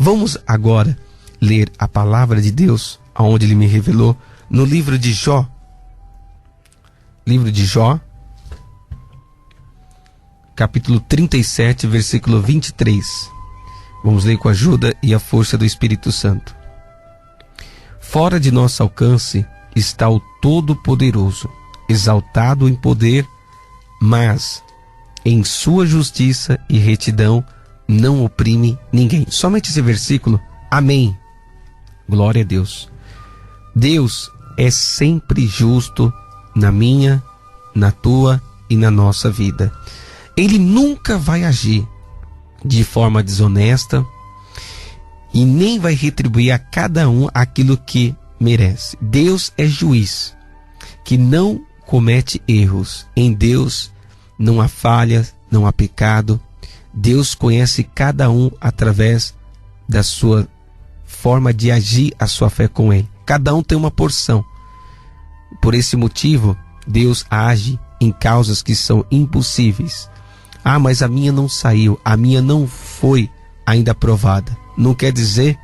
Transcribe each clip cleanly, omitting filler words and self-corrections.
Vamos agora ler a palavra de Deus, aonde Ele me revelou, no livro de Jó. Livro de Jó, capítulo 37, versículo 23. Vamos ler com a ajuda e a força do Espírito Santo. Fora de nosso alcance está o Todo-Poderoso, exaltado em poder, mas em sua justiça e retidão não oprime ninguém. Somente esse versículo. Amém. Glória a Deus. Deus é sempre justo na minha, na tua e na nossa vida. Ele nunca vai agir de forma desonesta e nem vai retribuir a cada um aquilo que merece. Deus é juiz, que não comete erros. Em Deus não há falhas, não há pecado. Deus conhece cada um através da sua forma de agir a sua fé com Ele. Cada um tem uma porção. Por esse motivo, Deus age em causas que são impossíveis. Ah, mas a minha não saiu, a minha não foi ainda aprovada. Não quer dizer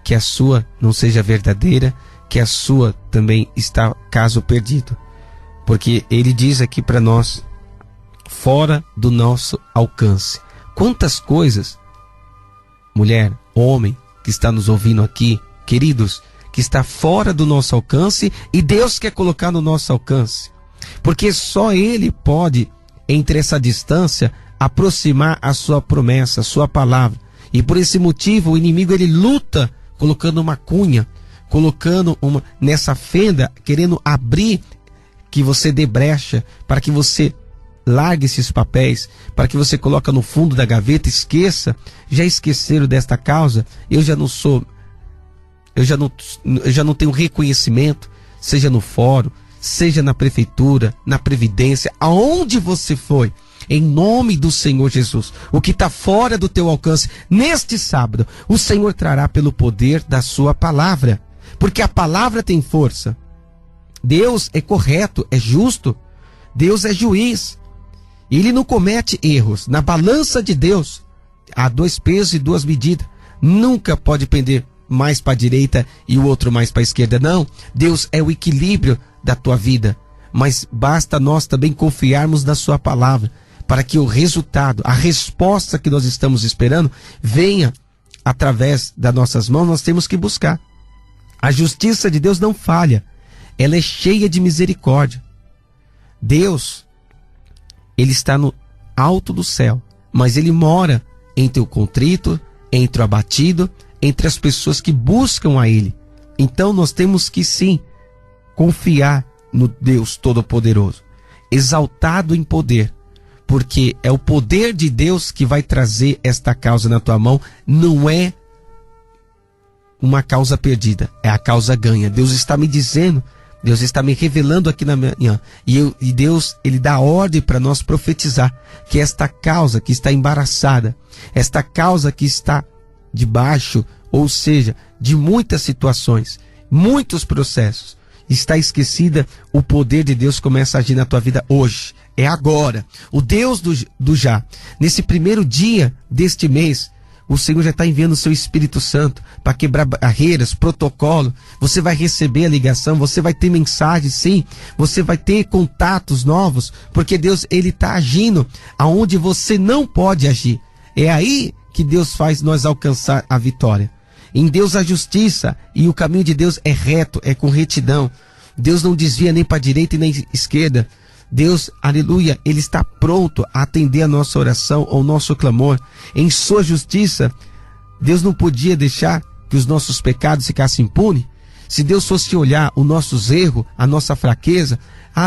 que a sua não seja verdadeira, que a sua também está caso perdido. Porque Ele diz aqui para nós, fora do nosso alcance. Quantas coisas, mulher, homem, que está nos ouvindo aqui, queridos, que está fora do nosso alcance e Deus quer colocar no nosso alcance. Porque só Ele pode, entre essa distância, aproximar a sua promessa, a sua palavra. E por esse motivo o inimigo ele luta colocando uma cunha, colocando nessa fenda, querendo abrir, que você dê brecha, para que você largue esses papéis, para que você coloque no fundo da gaveta, esqueça. Já esqueceram desta causa? Eu já não tenho reconhecimento, seja no fórum, seja na prefeitura, na previdência, aonde você foi, em nome do Senhor Jesus, o que está fora do teu alcance, neste sábado, o Senhor trará pelo poder da sua palavra, porque a palavra tem força. Deus é correto, é justo, Deus é juiz, Ele não comete erros. Na balança de Deus, há 2 pesos e 2 medidas, nunca pode pender mais para a direita e o outro mais para a esquerda, não. Deus é o equilíbrio da tua vida, mas basta nós também confiarmos na sua palavra, para que o resultado, a resposta que nós estamos esperando, venha através das nossas mãos. Nós temos que buscar. A justiça de Deus não falha, ela é cheia de misericórdia. Deus, Ele está no alto do céu, mas Ele mora entre o contrito, entre o abatido, entre as pessoas que buscam a Ele. Então nós temos que sim confiar no Deus Todo-Poderoso, exaltado em poder, porque é o poder de Deus que vai trazer esta causa na tua mão. Não é uma causa perdida, é a causa ganha. Deus está me dizendo, Deus está me revelando aqui na manhã, e Deus, Ele dá ordem para nós profetizar que esta causa que está embaraçada, esta causa que está debaixo, ou seja, de muitas situações, muitos processos, está esquecida. O poder de Deus começa a agir na tua vida hoje, é agora. O Deus do já, nesse primeiro dia deste mês, o Senhor já está enviando o seu Espírito Santo para quebrar barreiras, protocolo. Você vai receber a ligação, você vai ter mensagem, sim, você vai ter contatos novos, porque Deus, Ele está agindo aonde você não pode agir. É aí que Deus faz nós alcançar a vitória. Em Deus a justiça, e o caminho de Deus é reto, é com retidão. Deus não desvia nem para a direita e nem para a esquerda. Deus, aleluia, Ele está pronto a atender a nossa oração, ao nosso clamor. Em sua justiça, Deus não podia deixar que os nossos pecados ficassem impunes. Se Deus fosse olhar os nossos erros, a nossa fraqueza,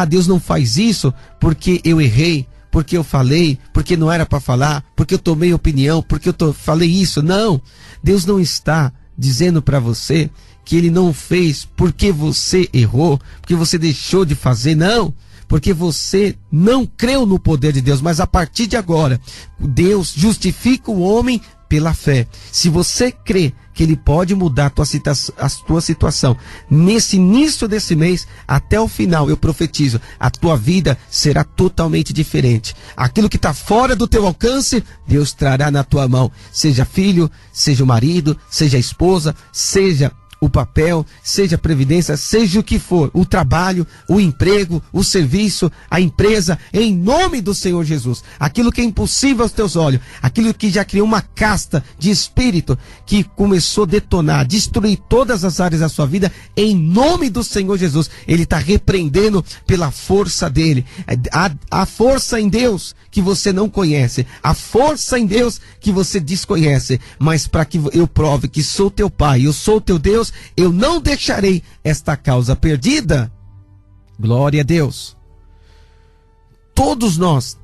Deus não faz isso porque eu errei, porque eu falei, porque não era para falar, porque eu tomei opinião, porque eu falei isso. Não, Deus não está dizendo para você que Ele não fez porque você errou, porque você deixou de fazer, não. Porque você não creu no poder de Deus, mas a partir de agora, Deus justifica o homem pela fé. Se você crê que Ele pode mudar a tua situação nesse início desse mês, até o final, eu profetizo, a tua vida será totalmente diferente. Aquilo que está fora do teu alcance, Deus trará na tua mão. Seja filho, seja o marido, seja a esposa, seja o papel, seja a previdência, seja o que for, o trabalho, o emprego, o serviço, a empresa, em nome do Senhor Jesus. Aquilo que é impossível aos teus olhos, aquilo que já criou uma casta de espírito que começou a detonar, destruir todas as áreas da sua vida, em nome do Senhor Jesus, Ele está repreendendo pela força dEle. A força em Deus que você não conhece, a força em Deus que você desconhece, mas para que eu prove que sou teu Pai, eu sou teu Deus, eu não deixarei esta causa perdida. Glória a Deus. Todos nós,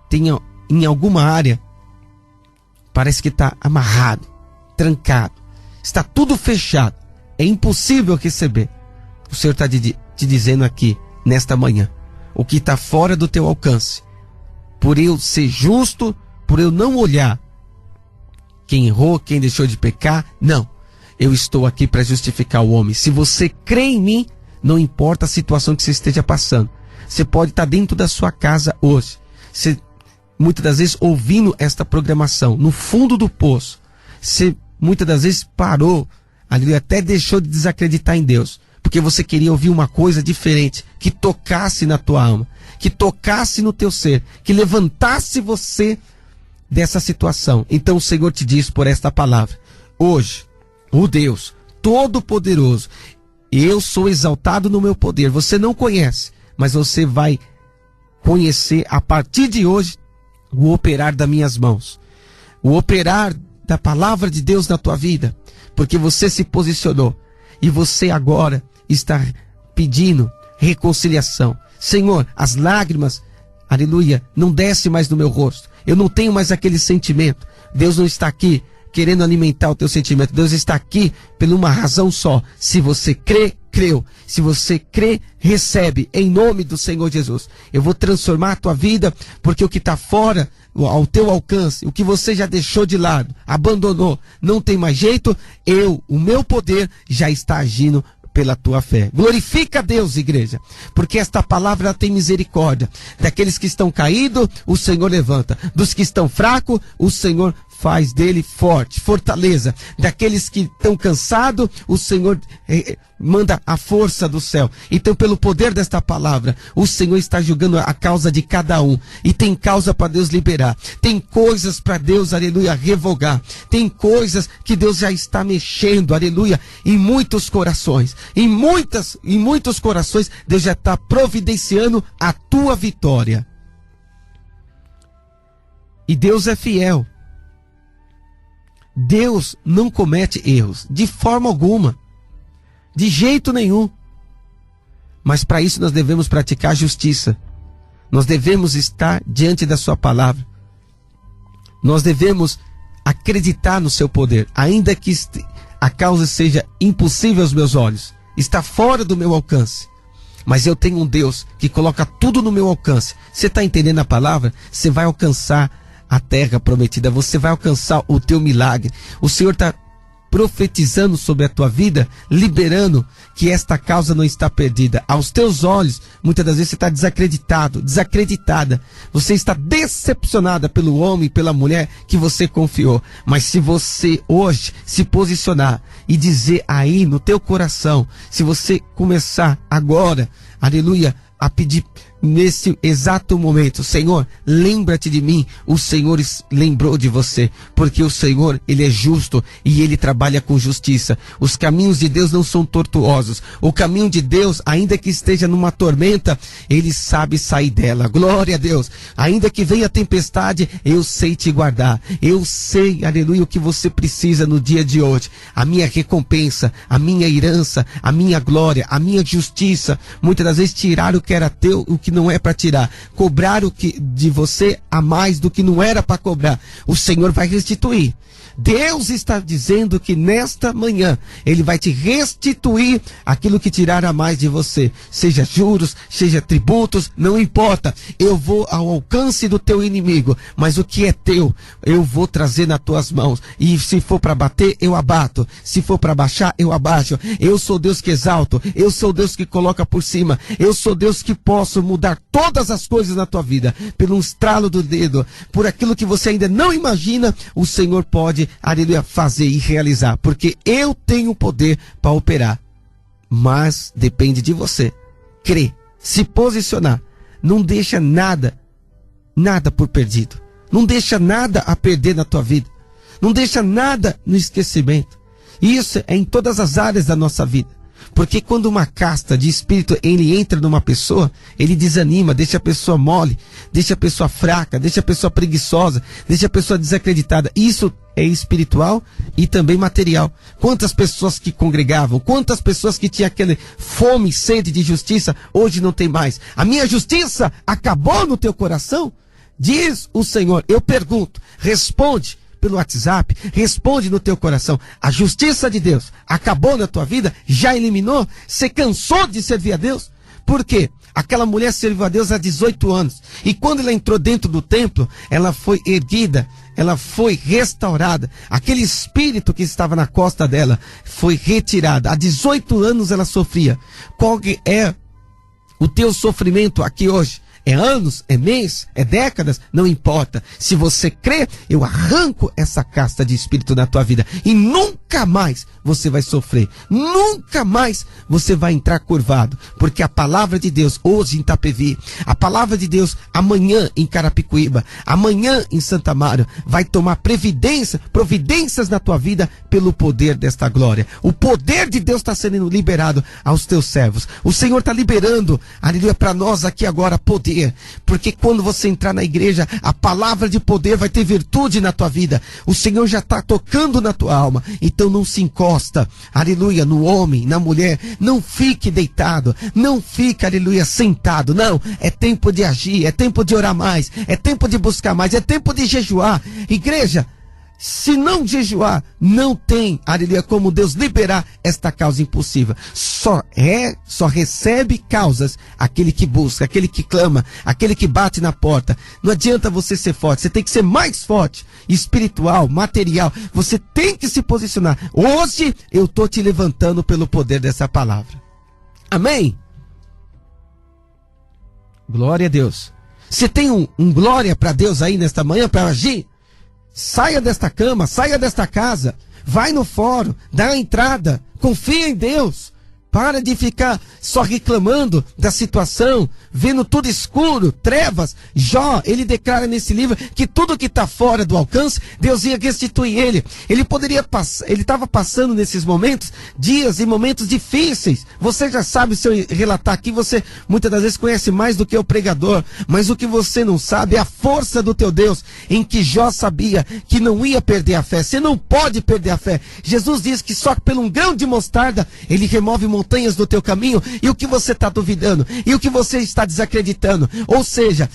tenham em alguma área, parece que está amarrado, trancado, está tudo fechado, é impossível receber. O Senhor está te dizendo aqui, nesta manhã, o que está fora do teu alcance, por eu ser justo, por eu não olhar quem errou, quem deixou de pecar, não, eu estou aqui para justificar o homem. Se você crê em mim, não importa a situação que você esteja passando, você pode estar dentro da sua casa hoje, você, muitas das vezes ouvindo esta programação, no fundo do poço, você muitas das vezes parou, ali até deixou de desacreditar em Deus, porque você queria ouvir uma coisa diferente, que tocasse na tua alma, que tocasse no teu ser, que levantasse você dessa situação. Então o Senhor te diz por esta palavra, hoje, o Deus Todo-Poderoso, eu sou exaltado no meu poder, você não conhece, mas você vai conhecer a partir de hoje o operar das minhas mãos, o operar da palavra de Deus na tua vida, porque você se posicionou e você agora está pedindo reconciliação. Senhor, as lágrimas, aleluia, não desce mais no meu rosto. Eu não tenho mais aquele sentimento. Deus não está aqui querendo alimentar o teu sentimento. Deus está aqui por uma razão só. Se você crê, creu. Se você crê, recebe. Em nome do Senhor Jesus. Eu vou transformar a tua vida, porque o que está fora ao teu alcance, o que você já deixou de lado, abandonou, não tem mais jeito, o meu poder já está agindo pela tua fé. Glorifica a Deus, igreja, porque esta palavra ela tem misericórdia. Daqueles que estão caídos, o Senhor levanta. Dos que estão fracos, o Senhor faz dele forte, fortaleza. Daqueles que estão cansados, o Senhor manda a força do céu. Então, pelo poder desta palavra, o Senhor está julgando a causa de cada um. E tem causa para Deus liberar. Tem coisas para Deus, aleluia, revogar. Tem coisas que Deus já está mexendo, aleluia, em muitos corações. Em muitos corações, Deus já está providenciando a tua vitória. E Deus é fiel. Deus não comete erros, de forma alguma, de jeito nenhum. Mas para isso nós devemos praticar justiça. Nós devemos estar diante da sua palavra. Nós devemos acreditar no seu poder, ainda que a causa seja impossível aos meus olhos, está fora do meu alcance. Mas eu tenho um Deus que coloca tudo no meu alcance. Você está entendendo a palavra? Você vai alcançar a terra prometida, você vai alcançar o teu milagre. O Senhor está profetizando sobre a tua vida, liberando que esta causa não está perdida. Aos teus olhos, muitas das vezes você está desacreditado, desacreditada. Você está decepcionada pelo homem, pela mulher que você confiou. Mas se você hoje se posicionar e dizer aí no teu coração, se você começar agora, aleluia, a pedir nesse exato momento, Senhor, lembra-te de mim. O Senhor lembrou de você, porque o Senhor, Ele é justo e Ele trabalha com justiça. Os caminhos de Deus não são tortuosos. O caminho de Deus, ainda que esteja numa tormenta, Ele sabe sair dela. Glória a Deus. Ainda que venha a tempestade, eu sei te guardar. Eu sei, aleluia, o que você precisa no dia de hoje. A minha recompensa, a minha herança, a minha glória, a minha justiça. Muitas das vezes tiraram o que era teu, o que não é para tirar, cobrar o que de você a mais do que não era para cobrar, o Senhor vai restituir. Deus está dizendo que nesta manhã Ele vai te restituir aquilo que tirar a mais de você, seja juros, seja tributos, não importa. Eu vou ao alcance do teu inimigo, mas o que é teu eu vou trazer nas tuas mãos, e se for para bater eu abato, se for para baixar eu abaixo. Eu sou Deus que exalto, eu sou Deus que coloca por cima, eu sou Deus que posso mudar todas as coisas na tua vida, pelo estralo do dedo, por aquilo que você ainda não imagina, o Senhor pode, aleluia, fazer e realizar, porque eu tenho poder para operar, mas depende de você, crer, se posicionar, não deixa nada por perdido, não deixa nada a perder na tua vida, não deixa nada no esquecimento. Isso é em todas as áreas da nossa vida. Porque quando uma casta de espírito ele entra numa pessoa, ele desanima, deixa a pessoa mole, deixa a pessoa fraca, deixa a pessoa preguiçosa, deixa a pessoa desacreditada. Isso é espiritual e também material. Quantas pessoas que congregavam, quantas pessoas que tinham aquele fome e sede de justiça, hoje não tem mais. A minha justiça acabou no teu coração? Diz o Senhor. Eu pergunto, responde pelo WhatsApp, responde no teu coração. A justiça de Deus acabou na tua vida? Já eliminou? Você cansou de servir a Deus? Por quê? Aquela mulher serviu a Deus há 18 anos. E quando ela entrou dentro do templo, ela foi erguida, ela foi restaurada. Aquele espírito que estava na costa dela foi retirado. Há 18 anos ela sofria. Qual que é o teu sofrimento aqui hoje? É anos, é mês, é décadas, não importa. Se você crê, eu arranco essa casta de espírito na tua vida e nunca mais você vai sofrer, nunca mais você vai entrar curvado, porque a palavra de Deus hoje em Itapevi, a palavra de Deus amanhã em Carapicuíba, amanhã em Santa Amaro, vai tomar providências na tua vida pelo poder desta glória. O poder de Deus está sendo liberado aos teus servos. O Senhor está liberando, aleluia, para nós aqui agora poder. Porque quando você entrar na igreja, a palavra de poder vai ter virtude na tua vida. O Senhor já está tocando na tua alma. Então não se encosta, aleluia, no homem, na mulher. Não fique deitado, não fique, aleluia, sentado. Não, é tempo de agir, é tempo de orar mais, é tempo de buscar mais, é tempo de jejuar. Igreja, se não jejuar, não tem, aleluia, como Deus liberar esta causa impossível. Só recebe causas aquele que busca, aquele que clama, aquele que bate na porta. Não adianta você ser forte, você tem que ser mais forte, espiritual, material. Você tem que se posicionar. Hoje eu estou te levantando pelo poder dessa palavra. Amém? Glória a Deus. Você tem um glória para Deus aí nesta manhã para agir? Saia desta cama, saia desta casa, vai no fórum, dá a entrada, confia em Deus. Para de ficar só reclamando da situação, vendo tudo escuro, trevas. Jó, ele declara nesse livro que tudo que está fora do alcance, Deus ia restituir ele. Ele poderia passar, ele estava passando nesses momentos, dias e momentos difíceis. Você já sabe, se eu relatar aqui, você muitas das vezes conhece mais do que o pregador. Mas o que você não sabe é a força do teu Deus, em que Jó sabia que não ia perder a fé. Você não pode perder a fé. Jesus diz que só pelo um grão de mostarda, ele remove montanhas do teu caminho. E o que você está duvidando? E o que você está desacreditando? Ou seja,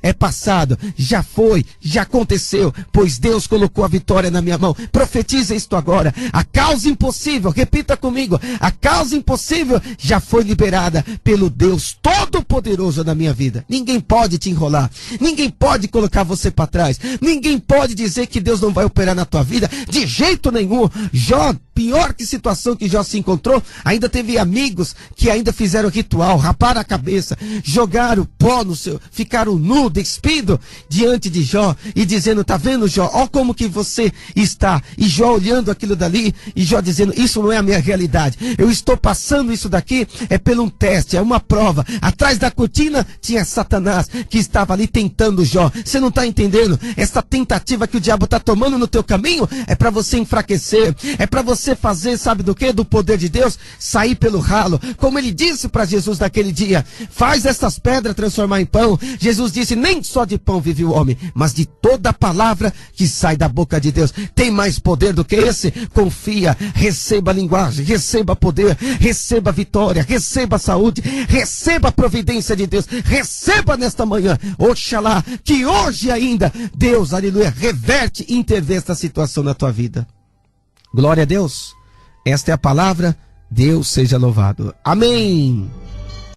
é passado, já foi, já aconteceu, pois Deus colocou a vitória na minha mão. Profetiza isto agora. A causa impossível, repita comigo, a causa impossível já foi liberada pelo Deus Todo-Poderoso na minha vida. Ninguém pode te enrolar, ninguém pode colocar você para trás, ninguém pode dizer que Deus não vai operar na tua vida, de jeito nenhum. Jó, pior que situação que Jó se encontrou, ainda teve amigos que ainda fizeram ritual, raparam a cabeça, jogaram pó no seu, ficaram nu, despido diante de Jó e dizendo: tá vendo, Jó, ó como que você está. E Jó olhando aquilo dali e Jó dizendo: isso não é a minha realidade, eu estou passando isso daqui é pelo um teste, é uma prova. Atrás da cortina tinha Satanás que estava ali tentando Jó. Você não está entendendo? Essa tentativa que o diabo está tomando no teu caminho é para você enfraquecer, é para você você fazer, sabe do que? Do poder de Deus, sair pelo ralo. Como ele disse para Jesus naquele dia, faz essas pedras transformar em pão. Jesus disse, nem só de pão vive o homem, mas de toda a palavra que sai da boca de Deus. Tem mais poder do que esse? Confia, receba a linguagem, receba poder, receba vitória, receba saúde, receba a providência de Deus, receba nesta manhã, oxalá, que hoje ainda, Deus, aleluia, reverte e intervém esta situação na tua vida. Glória a Deus. Esta é a palavra, Deus seja louvado. Amém.